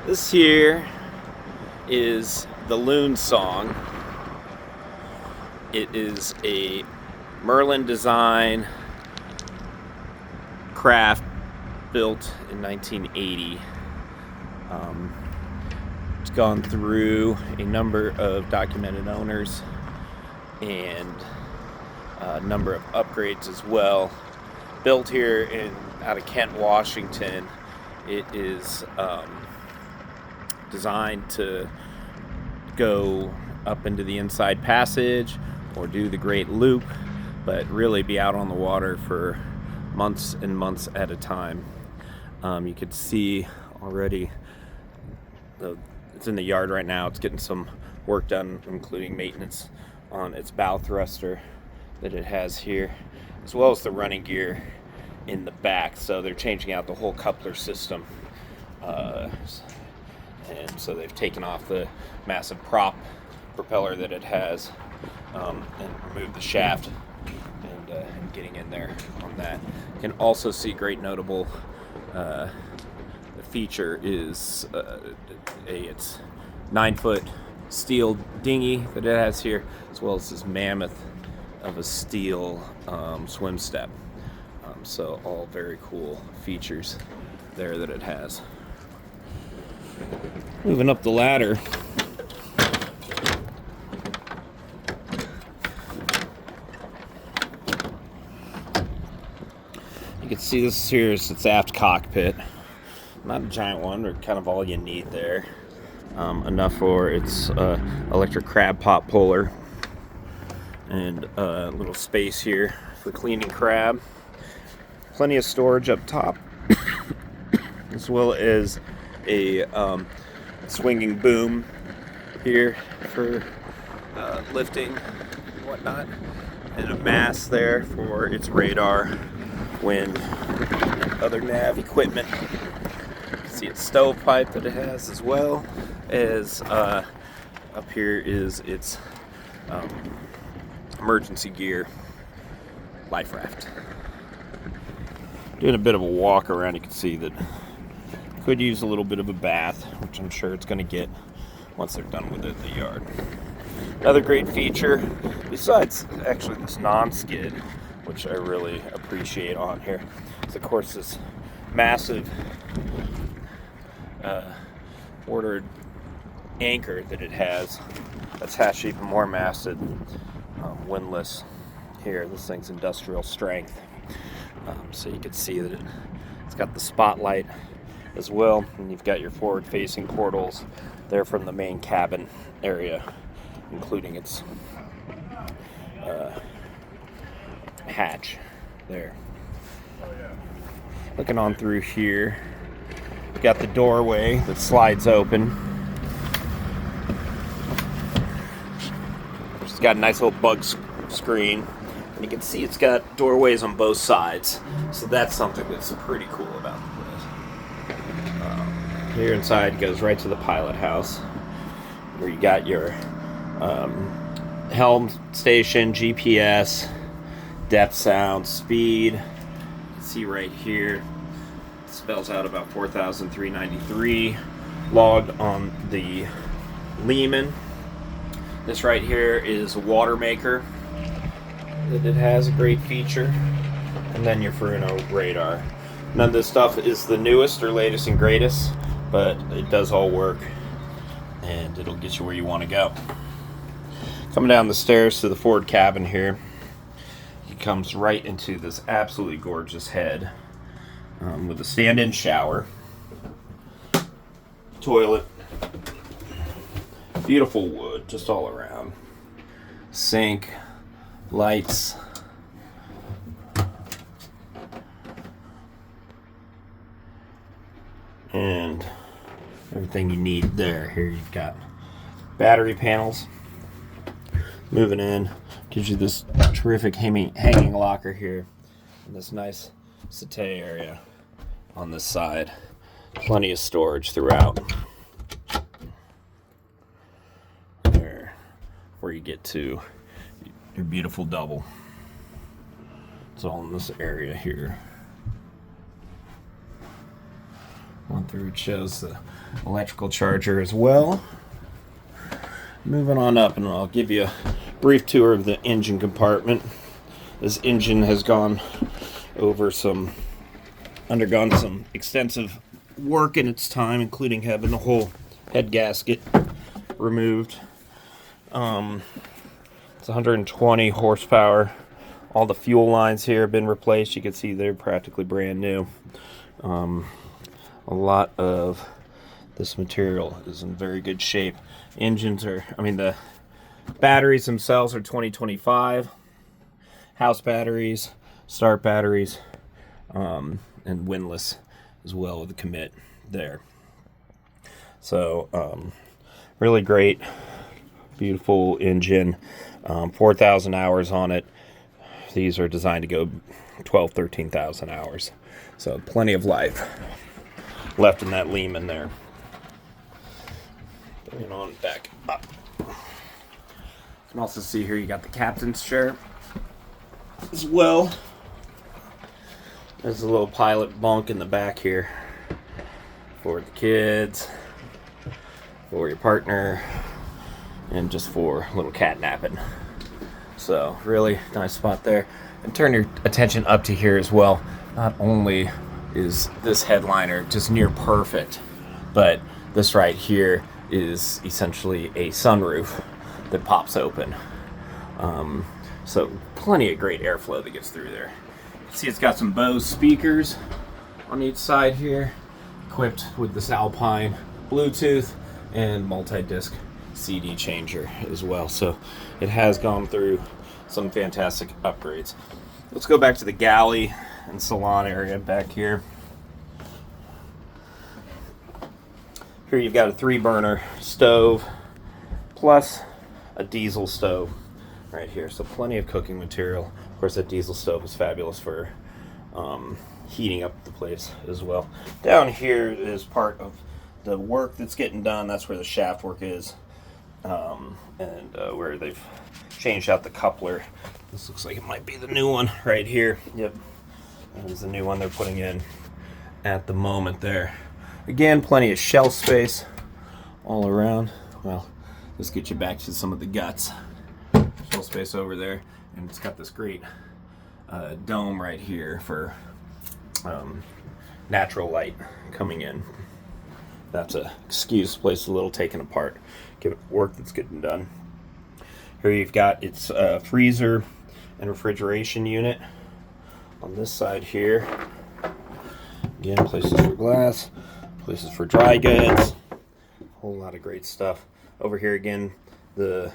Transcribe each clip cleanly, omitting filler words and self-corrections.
This here is the Loon Song. It is a Merlin design craft built in 1980. It's gone through a number of documented owners and a number of upgrades as well. Built here out of Kent, Washington. It is designed to go up into the inside passage or do the Great Loop, but really be out on the water for months and months at a time. You could see already it's in the yard right now. It's getting some work done, including maintenance on its bow thruster that it has here, as well as the running gear in the back. So they're changing out the whole coupler system, and so they've taken off the massive prop propeller that it has, and removed the shaft, and getting in there on that. You can also see great notable feature is it's 9-foot steel dinghy that it has here, as well as this mammoth of a steel swim step. So all very cool features there that it has. Moving up the ladder, you can see this here is its aft cockpit. Not a giant one, but kind of all you need there. Enough for its electric crab pot puller, and a little space here for cleaning crab. Plenty of storage up top, as well as a swinging boom here for lifting and whatnot, and a mast there for its radar, wind, and other nav equipment. See its stovepipe that it has, as well as up here is its emergency gear life raft. Doing a bit of a walk around, you can see that could use a little bit of a bath, which I'm sure it's going to get once they're done with it in the yard. Another great feature, besides actually this non-skid, which I really appreciate on here, is of course this massive ordered anchor that it has that's hatched even more massive, windlass here. This thing's industrial strength, so you can see that it's got the spotlight as well, and you've got your forward facing portals there from the main cabin area, including its hatch there. Looking on through here, you've got the doorway that slides open. It's got a nice little bug screen, and you can see it's got doorways on both sides, so that's something that's pretty cool about this. Here inside goes right to the pilot house, where you got your helm station, GPS, depth, sound, speed. You can see right here, it spells out about 4,393 logged on the Lehman. This right here is a water maker that it has, a great feature. And then your Furuno radar. None of this stuff is the newest or latest and greatest, but it does all work, and it'll get you where you want to go. Coming down the stairs to the forward cabin here, it comes right into this absolutely gorgeous head, with a stand-in shower, toilet, beautiful wood just all around, sink, lights, and everything you need there. Here you've got battery panels. Moving in, gives you this terrific hanging locker here, and this nice settee area on this side. Plenty of storage throughout. There, where you get to your beautiful double. It's all in this area here. Going through, it shows the electrical charger as well. Moving on up, and I'll give you a brief tour of the engine compartment. This engine has undergone some extensive work in its time, including having the whole head gasket removed. It's 120 horsepower. All the fuel lines here have been replaced. You can see they're practically brand new. A lot of this material is in very good shape. The batteries themselves are 2025. House batteries, start batteries, and windlass as well with the commit there. So, really great, beautiful engine. 4,000 hours on it. These are designed to go 13,000 hours. So plenty of life left in that Lehman there. Bring it on back up. You can also see here you got the captain's chair as well. There's a little pilot bunk in the back here for the kids, for your partner, and just for a little cat napping. So really nice spot there. And turn your attention up to here as well. Not only is this headliner just near perfect, but this right here is essentially a sunroof that pops open. So plenty of great airflow that gets through there. You can see it's got some Bose speakers on each side here, equipped with this Alpine Bluetooth and multi-disc CD changer as well. So it has gone through some fantastic upgrades. Let's go back to the galley and salon area back here. Here you've got a 3-burner stove plus a diesel stove right here. So plenty of cooking material. Of course, that diesel stove is fabulous for heating up the place as well. Down here is part of the work that's getting done. That's where the shaft work is, and where they've changed out the coupler. This looks like it might be the new one right here. Yep, that is the new one they're putting in at the moment there. Again, plenty of shelf space all around. Well, let's get you back to some of the guts. Shelf space over there, and it's got this great dome right here for natural light coming in. That's a excuse place a little taken apart. Give it work that's getting done. Here you've got its freezer and refrigeration unit on this side here. Again, places for glass, places for dry goods, a whole lot of great stuff. Over here again, the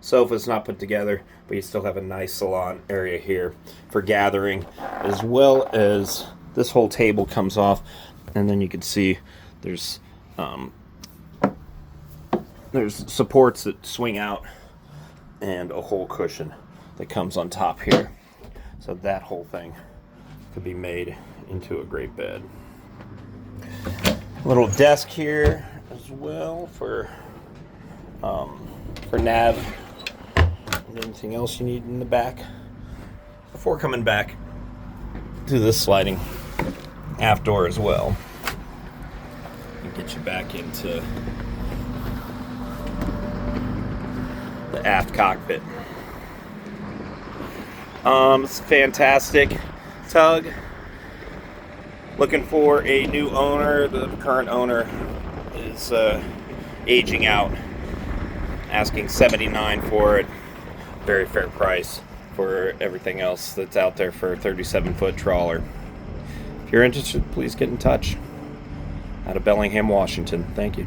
sofa's not put together, but you still have a nice salon area here for gathering, as well as this whole table comes off, and then you can see there's supports that swing out and a whole cushion that comes on top here. So that whole thing could be made into a great bed. Little desk here as well for nav and anything else you need in the back. Before coming back to this sliding aft door as well, and get you back into the aft cockpit. It's a fantastic tug. Looking for a new owner. The current owner is aging out. Asking $79 for it. Very fair price for everything else that's out there for a 37-foot trawler. If you're interested, please get in touch. Out of Bellingham, Washington. Thank you.